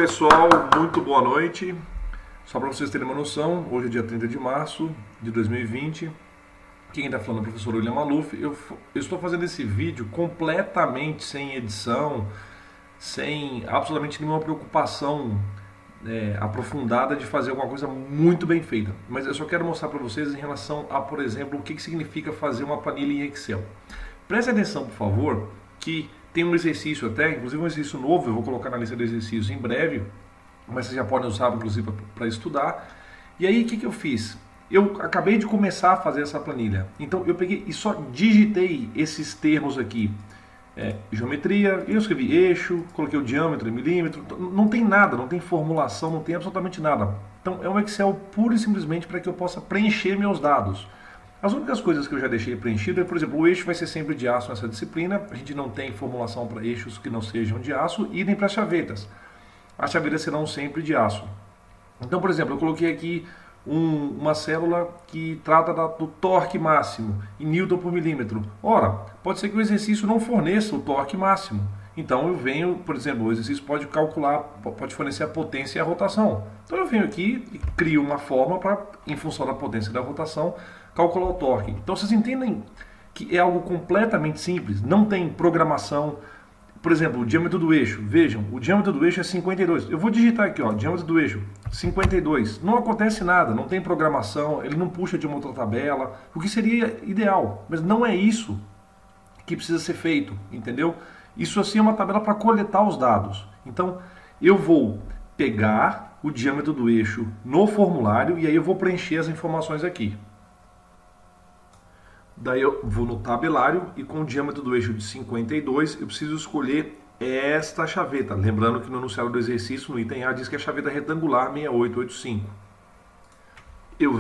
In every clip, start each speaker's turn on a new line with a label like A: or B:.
A: pessoal, muito boa noite. Só para vocês terem uma noção, hoje é dia 30 de março de 2020. Quem está falando é o professor William Maluf. Eu estou fazendo esse vídeo completamente sem edição, sem absolutamente nenhuma preocupação aprofundada de fazer alguma coisa muito bem feita. Mas eu só quero mostrar para vocês em relação a, por exemplo, o que significa fazer uma planilha em Excel. Preste atenção, por favor, que tem um exercício até, inclusive um exercício novo, eu vou colocar na lista de exercícios em breve, mas vocês já podem usar, inclusive, para estudar. E aí, o que eu fiz? Eu acabei de começar a fazer essa planilha. Então, eu peguei e só digitei esses termos aqui. Geometria, eu escrevi eixo, coloquei o diâmetro em milímetro, não tem nada, não tem formulação, não tem absolutamente nada. Então, é um Excel puro e simplesmente para que eu possa preencher meus dados. As únicas coisas que eu já deixei preenchido é, por exemplo, o eixo vai ser sempre de aço nessa disciplina, a gente não tem formulação para eixos que não sejam de aço, e nem para chavetas. As chavetas serão sempre de aço. Então, por exemplo, eu coloquei aqui uma célula que trata do torque máximo em Newton por milímetro. Ora, pode ser que o exercício não forneça o torque máximo. Então eu venho, por exemplo, o exercício pode calcular, pode fornecer a potência e a rotação. Então eu venho aqui e crio uma forma para, em função da potência e da rotação, calcular o torque. Então vocês entendem que é algo completamente simples, não tem programação. Por exemplo, o diâmetro do eixo, vejam, o diâmetro do eixo é 52. Eu vou digitar aqui, ó, diâmetro do eixo, 52. Não acontece nada, não tem programação, ele não puxa de uma outra tabela, o que seria ideal, mas não é isso que precisa ser feito, entendeu? Isso assim é uma tabela para coletar os dados. Então, eu vou pegar o diâmetro do eixo no formulário e aí eu vou preencher as informações aqui. Daí eu vou no tabelário e com o diâmetro do eixo de 52 eu preciso escolher esta chaveta. Lembrando que no enunciado do exercício, no item A, diz que é a chaveta retangular 6885. Eu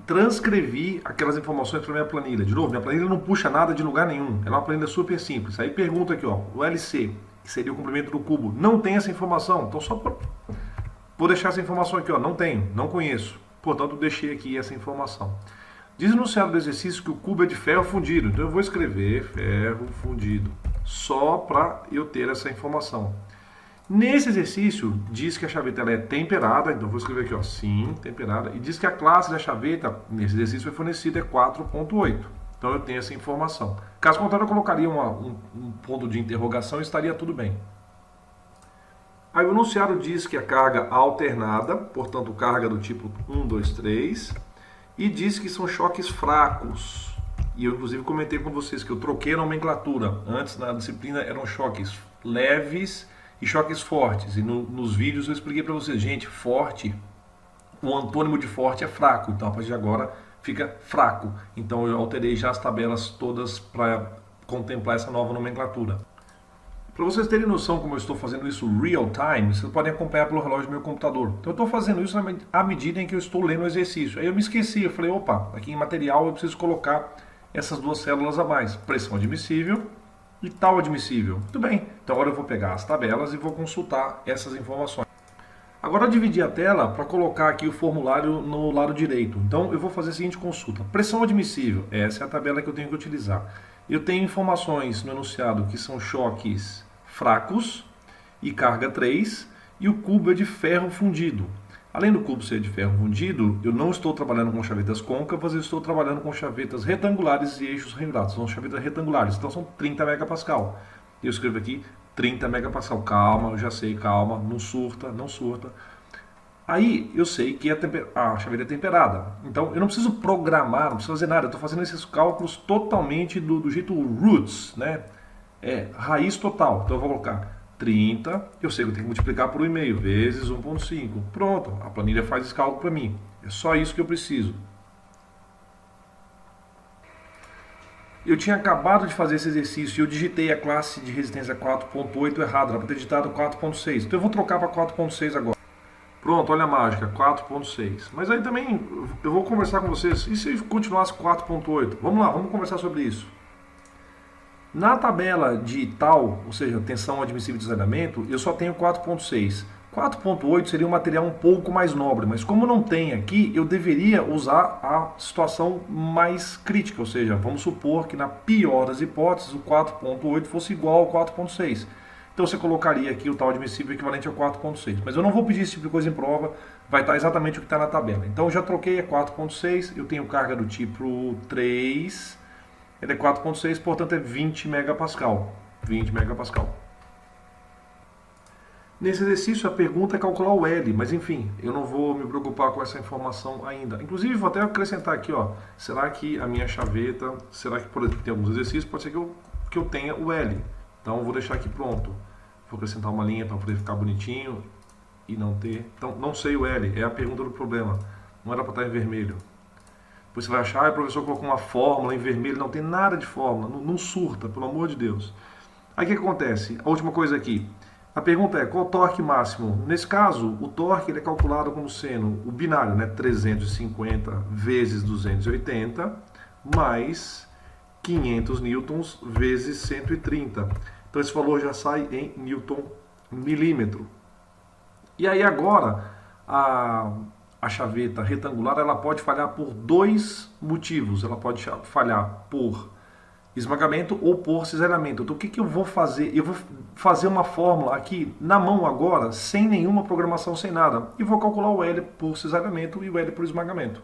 A: transcrevi aquelas informações para minha planilha. De novo, minha planilha não puxa nada de lugar nenhum. Ela é uma planilha super simples. Aí pergunta aqui, ó, o LC, que seria o comprimento do cubo, não tem essa informação. Então só vou deixar essa informação aqui, ó, não tenho, não conheço. Portanto, deixei aqui essa informação. Diz no enunciado do exercício que o cubo é de ferro fundido. Então eu vou escrever ferro fundido, só para eu ter essa informação. Nesse exercício, diz que a chaveta ela é temperada, então eu vou escrever aqui, ó, sim, temperada, e diz que a classe da chaveta, nesse exercício, foi fornecida é 4.8. Então eu tenho essa informação. Caso contrário, eu colocaria um ponto de interrogação e estaria tudo bem. Aí o enunciado diz que a carga alternada, portanto carga do tipo 1, 2, 3, e diz que são choques fracos. E eu inclusive comentei com vocês que eu troquei a nomenclatura. Antes na disciplina eram choques leves e choques fortes. E nos vídeos eu expliquei para vocês, gente, forte, o antônimo de forte é fraco. Então a partir de agora fica fraco. Então eu alterei já as tabelas todas para contemplar essa nova nomenclatura. Para vocês terem noção como eu estou fazendo isso real time, vocês podem acompanhar pelo relógio do meu computador. Então eu estou fazendo isso à medida em que eu estou lendo o exercício. Aí eu me esqueci, eu falei, opa, aqui em material eu preciso colocar essas duas células a mais. Pressão admissível e tal admissível. Muito bem, então agora eu vou pegar as tabelas e vou consultar essas informações. Agora eu dividi a tela para colocar aqui o formulário no lado direito. Então eu vou fazer a seguinte consulta. Pressão admissível, essa é a tabela que eu tenho que utilizar. Eu tenho informações no enunciado que são choques fracos e carga 3, e o cubo é de ferro fundido. Além do cubo ser de ferro fundido, eu não estou trabalhando com chavetas côncavas, eu estou trabalhando com chavetas retangulares e eixos regulados. São chavetas retangulares, então são 30 megapascal. Eu escrevo aqui 30 megapascal. Calma, eu já sei, calma, não surta, não surta. Aí eu sei que a chaveta é temperada. Então eu não preciso programar, não preciso fazer nada. Eu estou fazendo esses cálculos totalmente do jeito roots, né? Raiz total. Então eu vou colocar 30, eu sei que eu tenho que multiplicar por 1,5 vezes 1,5. Pronto, a planilha faz esse cálculo para mim. É só isso que eu preciso. Eu tinha acabado de fazer esse exercício e eu digitei a classe de resistência 4.8 errado, era para ter digitado 4.6. Então eu vou trocar para 4.6 agora. Pronto, olha a mágica, 4.6. Mas aí também eu vou conversar com vocês. E se continuasse 4.8? Vamos lá, vamos conversar sobre isso. Na tabela de tal, ou seja, tensão admissível de desalinhamento, eu só tenho 4.6. 4.8 seria um material um pouco mais nobre, mas como não tem aqui, eu deveria usar a situação mais crítica, ou seja, vamos supor que na pior das hipóteses o 4.8 fosse igual ao 4.6. Então você colocaria aqui o tal admissível equivalente a 4,6. Mas eu não vou pedir esse tipo de coisa em prova, vai estar exatamente o que está na tabela. Então eu já troquei a 4,6, eu tenho carga do tipo 3, ele é 4,6, portanto é 20 megapascal. 20 megapascal. Nesse exercício a pergunta é calcular o L, mas enfim, eu não vou me preocupar com essa informação ainda. Inclusive vou até acrescentar aqui, ó, será que a minha chaveta, será que por exemplo, tem alguns exercícios, pode ser que eu tenha o L. Então eu vou deixar aqui pronto. Vou acrescentar uma linha para poder ficar bonitinho e não ter. Então não sei o L, é a pergunta do problema. Não era para estar em vermelho. Depois você vai achar, o professor colocou uma fórmula em vermelho, não tem nada de fórmula, não surta, pelo amor de Deus. Aí o que acontece? A última coisa aqui. A pergunta é, qual o torque máximo? Nesse caso, o torque ele é calculado como sendo o binário, né? 350 vezes 280, mais 500 newtons vezes 130. Então esse valor já sai em newton milímetro. E aí agora, a chaveta retangular ela pode falhar por dois motivos. Ela pode falhar por esmagamento ou por cisalhamento. Então o que eu vou fazer? Eu vou fazer uma fórmula aqui na mão agora, sem nenhuma programação, sem nada. E vou calcular o L por cisalhamento e o L por esmagamento.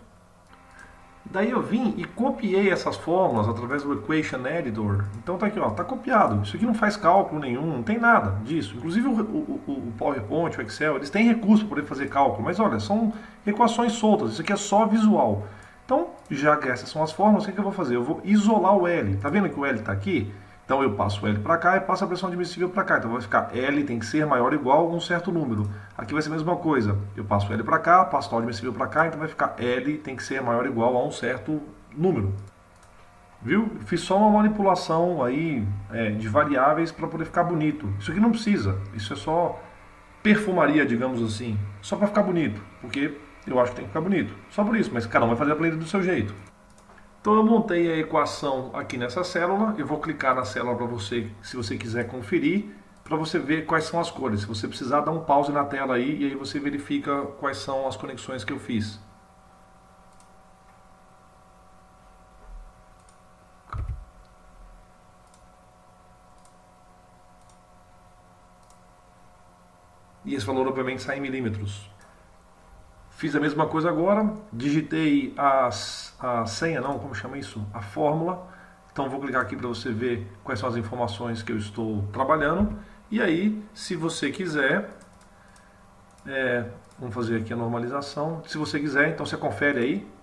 A: Daí eu vim e copiei essas fórmulas através do Equation Editor. Então tá aqui, ó, tá copiado. Isso aqui não faz cálculo nenhum, não tem nada disso. Inclusive o PowerPoint, o Excel, eles têm recurso para poder fazer cálculo. Mas olha, são equações soltas, isso aqui é só visual. Então, já que essas são as fórmulas, o que eu vou fazer? Eu vou isolar o L. Tá vendo que o L está aqui? Então eu passo o L para cá e passo a pressão admissível para cá. Então vai ficar L tem que ser maior ou igual a um certo número. Aqui vai ser a mesma coisa. Eu passo o L para cá, passo o admissível para cá, então vai ficar L tem que ser maior ou igual a um certo número. Viu? Fiz só uma manipulação aí de variáveis para poder ficar bonito. Isso aqui não precisa. Isso é só perfumaria, digamos assim. Só para ficar bonito. Porque eu acho que tem que ficar bonito. Só por isso, mas cada um vai fazer a planilha do seu jeito. Então eu montei a equação aqui nessa célula. Eu vou clicar na célula para você, se você quiser conferir, para você ver quais são as cores. Se você precisar, dá um pause na tela aí e aí você verifica quais são as conexões que eu fiz. E esse valor obviamente sai em milímetros. Fiz a mesma coisa agora, digitei a senha, não, como chama isso? A fórmula. Então vou clicar aqui para você ver quais são as informações que eu estou trabalhando. E aí, se você quiser, vamos fazer aqui a normalização. Se você quiser, então você confere aí.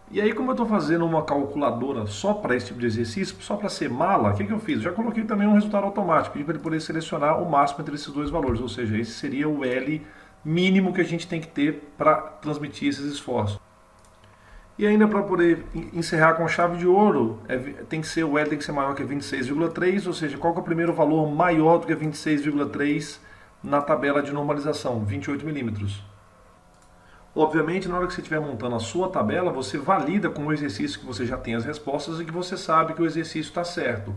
A: E aí, como eu estou fazendo uma calculadora só para esse tipo de exercício, só para ser mala, o que eu fiz? Já coloquei também um resultado automático, para ele poder selecionar o máximo entre esses dois valores, ou seja, esse seria o L mínimo que a gente tem que ter para transmitir esses esforços. E ainda para poder encerrar com chave de ouro, tem que ser o L tem que ser maior que 26,3, ou seja, qual que é o primeiro valor maior do que 26,3 na tabela de normalização, 28 milímetros. Obviamente, na hora que você estiver montando a sua tabela, você valida com o exercício que você já tem as respostas e que você sabe que o exercício está certo.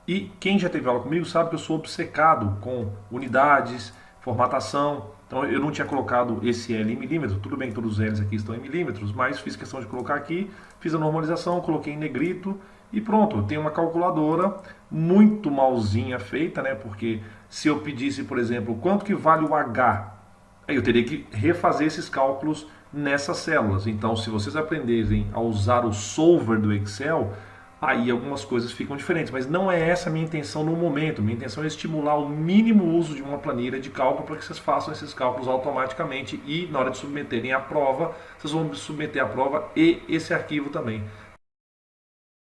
A: E quem já teve aula comigo sabe que eu sou obcecado com unidades, formatação. Então eu não tinha colocado esse L em milímetros. Tudo bem que todos os L's aqui estão em milímetros, mas fiz questão de colocar aqui, fiz a normalização, coloquei em negrito e pronto. Eu tenho uma calculadora muito malzinha feita, né? Porque se eu pedisse, por exemplo, quanto que vale o H, aí eu teria que refazer esses cálculos nessas células. Então, se vocês aprenderem a usar o solver do Excel, aí algumas coisas ficam diferentes. Mas não é essa a minha intenção no momento. Minha intenção é estimular o mínimo uso de uma planilha de cálculo para que vocês façam esses cálculos automaticamente e na hora de submeterem a prova, vocês vão submeter a prova e esse arquivo também.